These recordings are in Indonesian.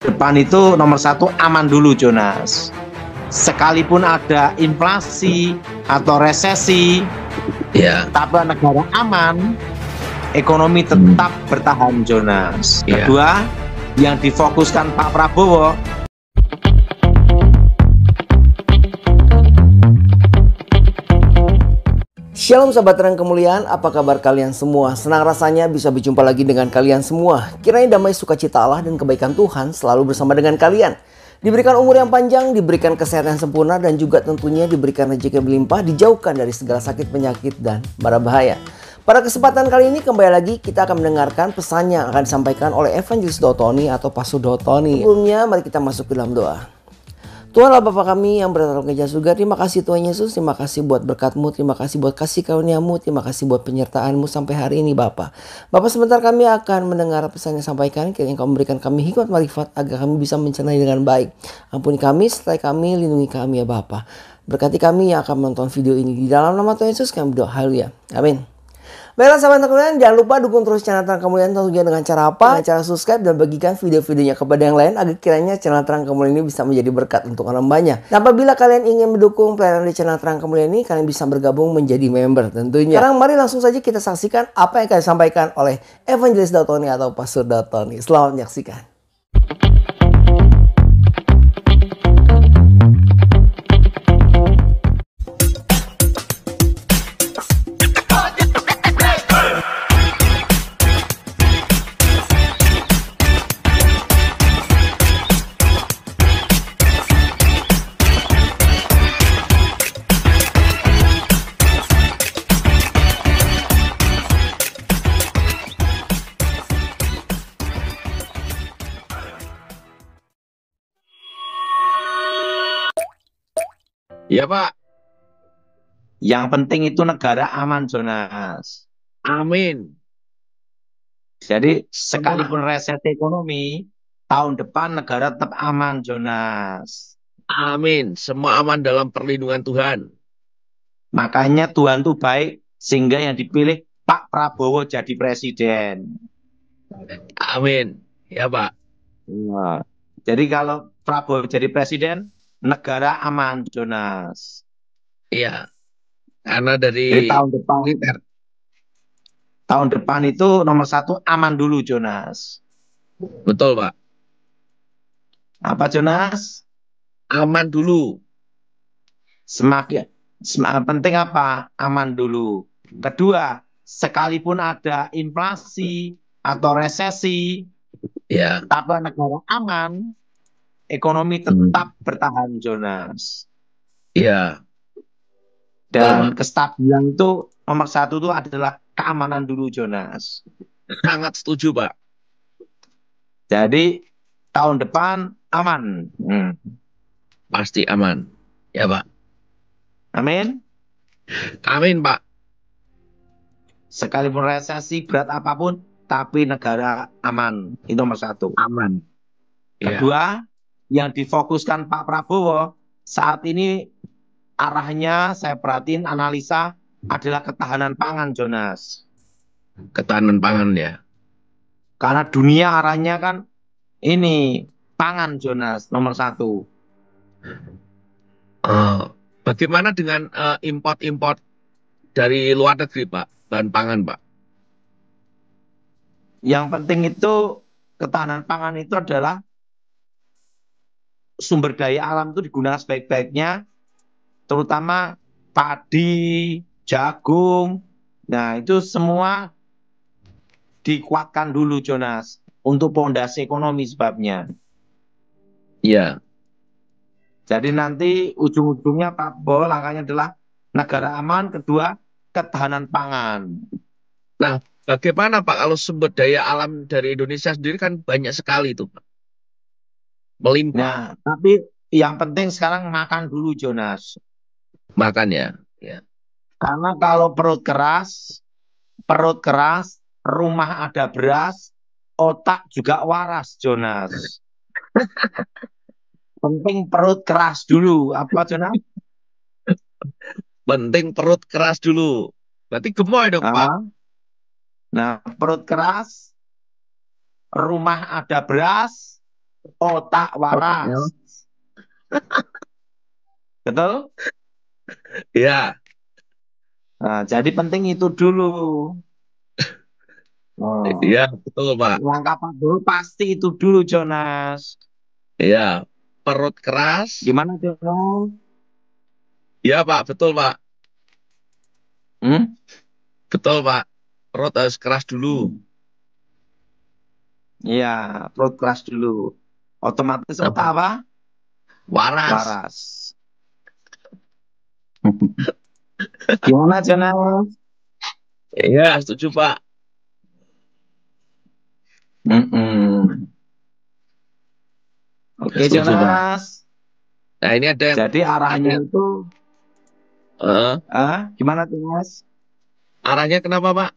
depan itu nomor satu aman dulu, Jonas. Sekalipun ada inflasi atau resesi, Ya, tapi negara aman, ekonomi tetap bertahan, Jonas. Ya. Kedua, yang difokuskan Pak Prabowo, Shalom sahabat terang kemuliaan, apa kabar kalian semua? Senang rasanya bisa berjumpa lagi dengan kalian semua. Kiranya damai sukacita Allah dan kebaikan Tuhan selalu bersama dengan kalian. Diberikan umur yang panjang, diberikan kesehatan yang sempurna, dan juga tentunya diberikan rezeki yang berlimpah, dijauhkan dari segala sakit, penyakit, dan mara bahaya. Pada kesempatan kali ini kembali lagi kita akan mendengarkan pesan yang akan disampaikan oleh Evangelis Dotoni atau Pastor Dotoni. Sebelumnya mari kita masuk ke dalam doa. Tuhan Allah Bapa kami yang berada di kerajaan surga, terima kasih Tuhan Yesus, terima kasih buat berkat-Mu, terima kasih buat kasih karunia-Mu, terima kasih buat penyertaan-Mu sampai hari ini Bapa. Bapa, sebentar kami akan mendengar pesan yang disampaikan, kiranya Kau memberikan kami hikmat marifat agar kami bisa mencernanya dengan baik. Ampuni kami, sertai kami, lindungi kami ya Bapa. Berkati kami yang akan menonton video ini, di dalam nama Tuhan Yesus kami berdoa, haleluya, amin. Baiklah sahabat kemuliaan, jangan lupa dukung terus channel Terang Kemuliaan tentunya dengan cara apa? Dengan cara subscribe dan bagikan video-videonya kepada yang lain agar kiranya channel Terang Kemuliaan ini bisa menjadi berkat untuk orang banyak. Dan apabila kalian ingin mendukung pelayanan di channel Terang Kemuliaan ini, kalian bisa bergabung menjadi member tentunya. Sekarang mari langsung saja kita saksikan apa yang akan disampaikan oleh Evangelis Dotoni atau Pastor Dotoni. Selamat menyaksikan. Ya Pak. yang penting itu negara aman, Jonas. Amin. Jadi sekalipun resesi ekonomi, tahun depan negara tetap aman, Jonas. Amin. Semua aman dalam perlindungan Tuhan. Makanya Tuhan tuh baik, sehingga yang dipilih Pak Prabowo jadi presiden. Amin. Ya Pak. Nah, jadi kalau Prabowo jadi presiden, negara aman, Jonas. Iya. Karena Jadi dari militer. tahun depan itu nomor satu aman dulu, Jonas. Betul Pak. Apa, Jonas? Aman dulu. Semakin penting apa? Aman dulu. Kedua, sekalipun ada inflasi atau resesi, Ya. tapi negara aman, ekonomi tetap bertahan, Jonas. Iya. Dan kestabilan itu nomor satu itu adalah keamanan dulu, Jonas. Sangat setuju Pak. Jadi tahun depan aman. Pasti aman. Ya Pak. Amin. Amin Pak. Sekalipun resesi berat apapun, tapi negara aman. Itu nomor satu. Aman. Ya. Kedua, yang difokuskan Pak Prabowo saat ini arahnya saya perhatiin analisa adalah ketahanan pangan, Jonas. Ketahanan pangan ya. Karena dunia arahnya kan ini pangan, Jonas, nomor satu. Bagaimana dengan import-import dari luar negeri Pak? Bahan pangan Pak. Yang penting itu ketahanan pangan itu adalah sumber daya alam itu digunakan sebaik-baiknya, terutama padi, jagung. Nah, itu semua dikuatkan dulu, Jonas, untuk pondasi ekonomi sebabnya. Iya. Jadi nanti ujung-ujungnya Pak Prabowo langkahnya adalah negara aman, kedua ketahanan pangan. Nah, bagaimana Pak kalau sumber daya alam dari Indonesia sendiri kan banyak sekali itu Pak. Melimpah. Nah, tapi yang penting sekarang makan dulu, Jonas. Makan ya. Ya. Karena kalau perut keras, rumah ada beras, otak juga waras, Jonas. Penting perut keras dulu. Apa, Jonas? Penting perut keras dulu. Berarti gemoy dong Pak. Nah, perut keras, rumah ada beras, otak Otaknya. waras. Betul? Ya, Nah, jadi penting itu dulu. Oh, iya betul Pak. langkah dulu pasti itu dulu, Jonas. Iya, perut keras. Gimana, Jonas? Iya Pak, betul Pak. Hmm? Betul Pak. Perut harus keras dulu. Iya, perut keras dulu. Otomatis otak Apa? apa? Waras. Waras. Gimana, Jonas? Iya, setuju Pak. Mm-mm. Oke, Setuju Pak. Jonas. Nah ini Jadi ada arahnya itu, eh, gimana, Jonas? arahnya kenapa Pak?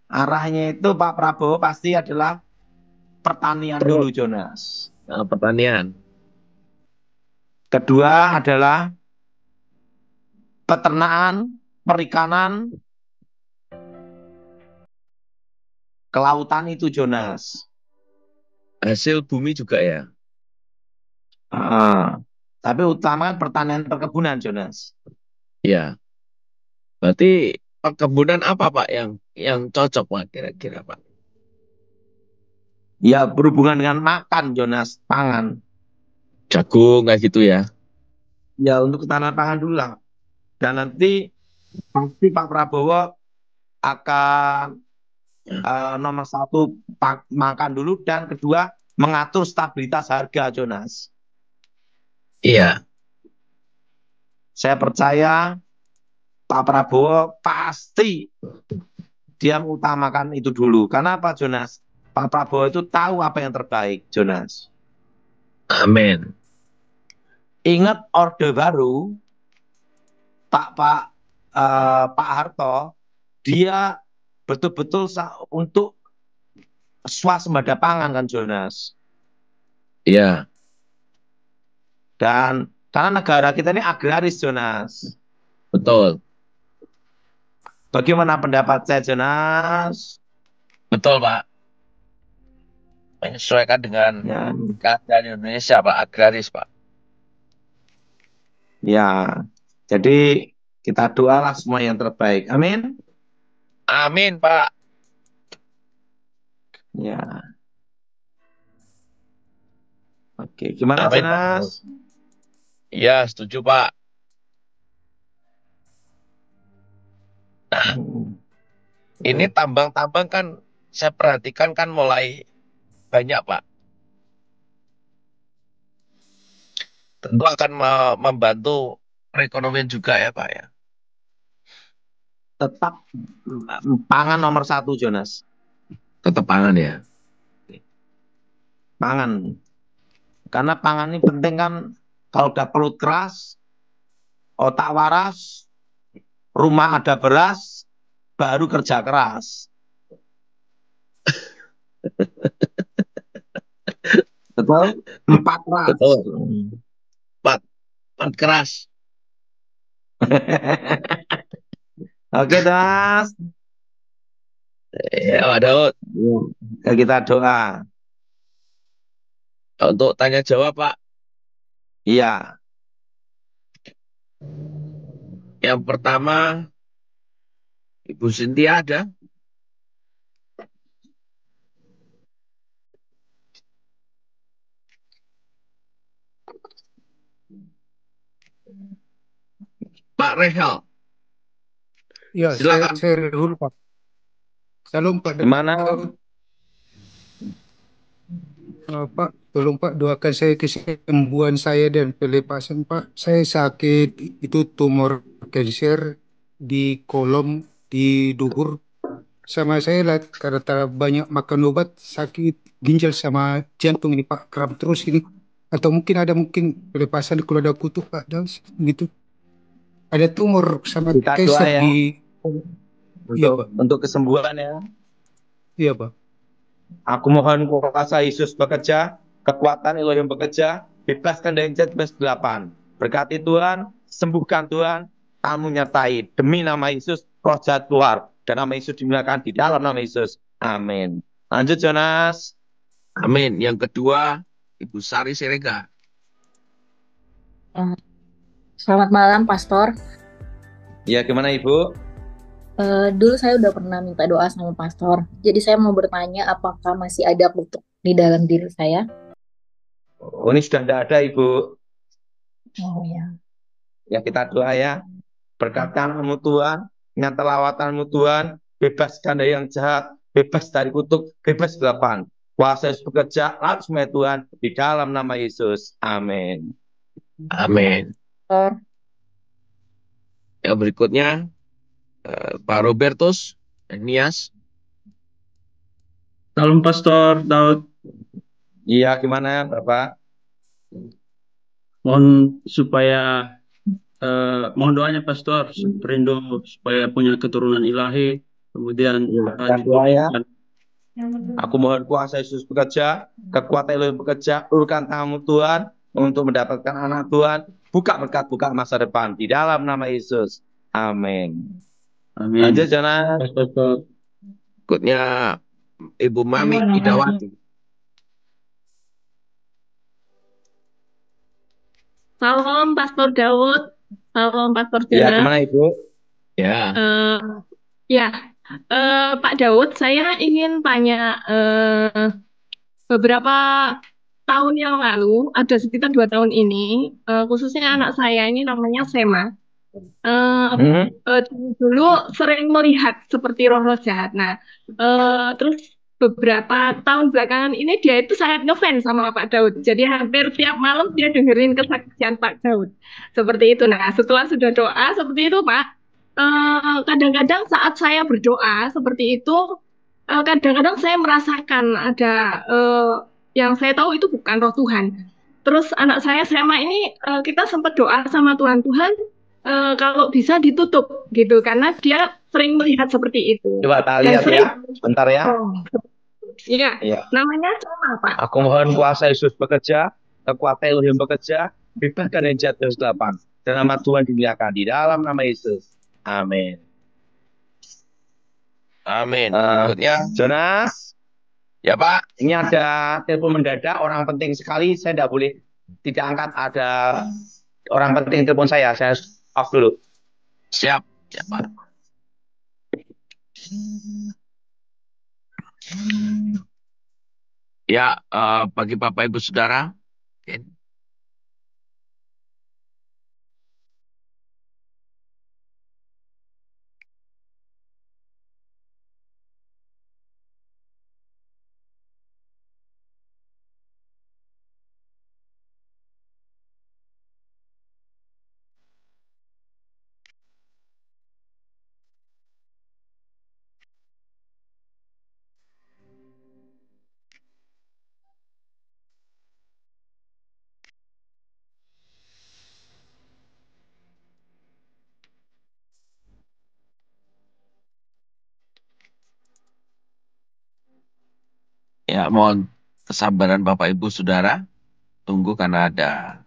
Arahnya itu Pak Prabowo pasti adalah pertanian dulu, Perut. Jonas. Nah, pertanian. Kedua adalah peternakan, perikanan, kelautan itu, Jonas. Hasil bumi juga ya. Ah, tapi utama pertanian perkebunan, Jonas. Ya. Berarti perkebunan apa Pak yang cocok Pak kira-kira Pak? Ya berhubungan dengan makan, Jonas, pangan. Jagung kayak gitu ya. Ya untuk ketahanan pangan dulu lah. Dan nanti pasti Pak Prabowo akan nomor satu makan dulu dan kedua mengatur stabilitas harga, Jonas. Iya. Saya percaya Pak Prabowo pasti dia mengutamakan itu dulu. Karena apa, Jonas? Pak Prabowo itu tahu apa yang terbaik, Jonas. Amin. Ingat Orde Baru, Pak Pak Harto, dia betul-betul untuk swasembada pangan kan, Jonas. Iya. Dan karena negara kita ini agraris, Jonas. Betul. Bagaimana pendapat saya, Jonas? Betul Pak. Menyesuaikan dengan Ya, keadaan Indonesia Pak. Agraris Pak. ya. Jadi kita doalah semua yang terbaik. Amin. Amin Pak. Ya, oke. Gimana, Amin Pak. Jonas? Iya setuju Pak. Nah Hmm. ini tambang-tambang kan saya perhatikan kan mulai banyak Pak. Tentu akan membantu perekonomian juga ya Pak ya. Tetap pangan nomor satu, Jonas. Tetap pangan ya. Pangan. Karena pangan ini penting kan, kalau udah perut keras, otak waras, rumah ada beras, baru kerja keras. Betul? Empat ras. Betul. Pak, Pak keras. Oke, Jonas. Ya Pak Daud. Ya, kita doa. Untuk tanya jawab Pak. Iya. Yang pertama Ibu Cynthia ada. Pak Rehal. Ya, Silakan. saya dulu Pak. Salam Pak Gimana? Daud. Pak, tolong Pak doakan saya kesembuhan saya dan pelepasan Pak. Saya sakit itu tumor kanker di kolom di dubur. Sama saya lah karena banyak makan obat sakit ginjal sama jantung ini Pak. Kram terus ini. Atau mungkin pelepasan kalau ada kutu Pak Daud gitu. Ada tumor sama Kita doa kanker ya di. Iya untuk Pak. kesembuhan ya. Iya Pak. Aku mohon kuasa Yesus bekerja, kekuatan Elohim bekerja, bebaskan dari Jet 8. Berkati Tuhan, sembuhkan Tuhan, kamu nyertai. Demi nama Yesus, roh jahat keluar. Dan nama Yesus dimuliakan di dalam nama Yesus. Amin. Lanjut, Jonas. Amin. Yang kedua, Ibu Sari Sirega. Selamat malam, Pastor. Ya, gimana Ibu? Dulu saya udah pernah minta doa sama Pastor. Jadi saya mau bertanya apakah masih ada kutuk di dalam diri saya? Oh, ini sudah tidak ada Ibu. Oh ya. Ya, kita doa ya. Berkat-Mu Tuhan, nyata lawatanmu Tuhan, bebaskan dari yang jahat, bebas dari kutuk, bebas kegelapan. Kuasa Yesus bekerja, langsung ya Tuhan, di dalam nama Yesus. Amin. Amin. Pastor, Yang berikutnya, Pak Robertus dan Nias. Salam Pastor Daud, Iya, gimana Bapak? mohon supaya mohon doanya Pastor, rindu supaya punya keturunan ilahi, kemudian Kita doa ya. Aku mohon kuasa Yesus bekerja, kekuatan Elohim bekerja, ulurkan tanganmu Tuhan, untuk mendapatkan anak Tuhan, buka berkat, buka masa depan, di dalam nama Yesus. Amin. Amin. Lanjut, Jonas. Pastor. Berikutnya, Ibu Mami Idawati. Salam Pastor Daud, salam Pastor Ya, Jonas. gimana Ibu? Ya. Ya, Pak Daud, saya ingin tanya, beberapa tahun yang lalu, ada sekitar 2 tahun ini, khususnya anak saya ini namanya Sema. Dulu sering melihat seperti roh-roh jahat. Nah, terus beberapa tahun belakangan ini dia itu sangat ngefans sama Pak Daud. Jadi hampir tiap malam dia dengerin kesaksian Pak Daud. Seperti itu. Nah, setelah sudah doa seperti itu, Pak, kadang-kadang saat saya berdoa seperti itu, kadang-kadang saya merasakan ada yang saya tahu itu bukan roh Tuhan. Terus anak saya Sema ini, kita sempat doa sama Tuhan, kalau bisa ditutup gitu, karena dia sering melihat seperti itu. Coba kita Dan lihat saya, ya, bentar ya. iya, Iya. namanya Sema, Pak. Aku mohon kuasa Yesus bekerja, kekuatan Elohim bekerja, bebaskan yang jahat dari kegelapan, dan nama Tuhan dimuliakan di dalam nama Yesus. Amin. Amin. Berikutnya, Jonas, ya Pak. ini ada telepon mendadak, orang penting sekali, saya tidak angkat, ada orang penting telepon saya off dulu. Siap. Ya Pak. Ya, bagi Bapak Ibu Saudara, ya mohon kesabaran Bapak Ibu Saudara, tunggu karena ada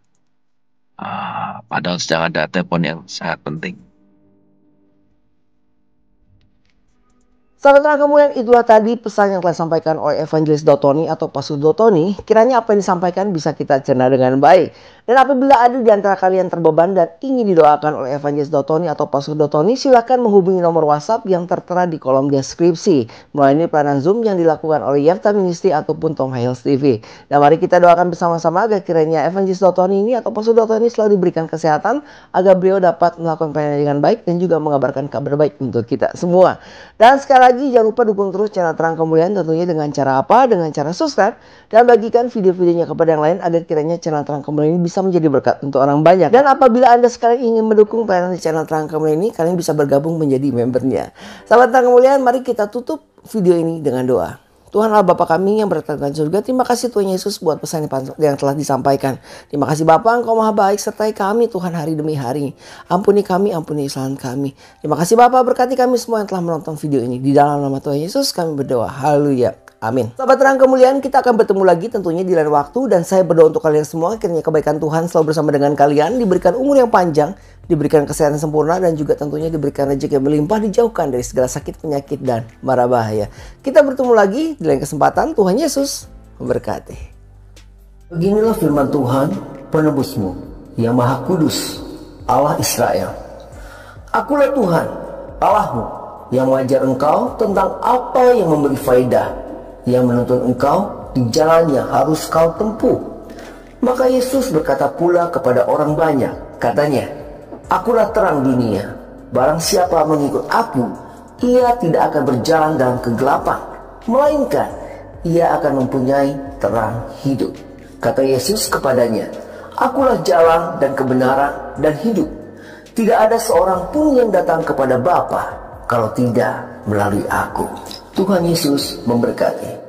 padahal sedang ada telepon yang sangat penting. Sahabat Terang Kemuliaan, itulah tadi pesan yang telah disampaikan oleh Evangelis Dotoni atau Pastor Dotoni. Kiranya apa yang disampaikan bisa kita cerna dengan baik. Dan apabila ada di antara kalian terbeban dan ingin didoakan oleh Evangelis Dotoni atau Pastor Dotoni, silakan menghubungi nomor WhatsApp yang tertera di kolom deskripsi melalui pelayanan Zoom yang dilakukan oleh Yefta Ministry ataupun Tom Hales TV. Dan mari kita doakan bersama-sama agar kiranya Evangelis Dotoni ini atau Pastor Dotoni selalu diberikan kesehatan agar beliau dapat melakukan pelayanan dengan baik dan juga mengabarkan kabar baik untuk kita semua. Dan sekali lagi jangan lupa dukung terus channel Terang Kemuliaan, tentunya dengan cara apa? Dengan cara subscribe dan bagikan video-videonya kepada yang lain agar kiranya channel Terang Kemuliaan ini bisa menjadi berkat untuk orang banyak. Dan apabila Anda sekalian ingin mendukung pelayanan di channel Terang Kemuliaan ini, kalian bisa bergabung menjadi membernya. Sahabat Terang Kemuliaan, mari kita tutup video ini dengan doa. Tuhan Allah Bapa kami yang berada di surga, terima kasih Tuhan Yesus buat pesan yang telah disampaikan. Terima kasih Bapa, Engkau Maha Baik, sertai kami Tuhan hari demi hari. Ampuni kami, ampuni kesalahan kami. Terima kasih Bapa, berkati kami semua yang telah menonton video ini. Di dalam nama Tuhan Yesus kami berdoa. Haleluya. Amin. Sahabat Terang Kemuliaan, kita akan bertemu lagi tentunya di lain waktu. Dan saya berdoa untuk kalian semua, kiranya kebaikan Tuhan selalu bersama dengan kalian. Diberikan umur yang panjang, diberikan kesehatan sempurna, dan juga tentunya diberikan rezeki yang berlimpah, dijauhkan dari segala sakit, penyakit, dan mara bahaya. Kita bertemu lagi di lain kesempatan. Tuhan Yesus memberkati. Beginilah firman Tuhan, penebusmu, yang Maha Kudus, Allah Israel. Akulah Tuhan, Allahmu, yang mengajar engkau tentang apa yang memberi faedah, yang menuntun engkau di jalan yang harus kau tempuh. Maka Yesus berkata pula kepada orang banyak, katanya, Akulah terang dunia. Barang siapa mengikut aku, ia tidak akan berjalan dalam kegelapan, melainkan ia akan mempunyai terang hidup. Kata Yesus kepadanya, Akulah jalan dan kebenaran dan hidup. Tidak ada seorang pun yang datang kepada Bapa kalau tidak melalui aku. Tuhan Yesus memberkati.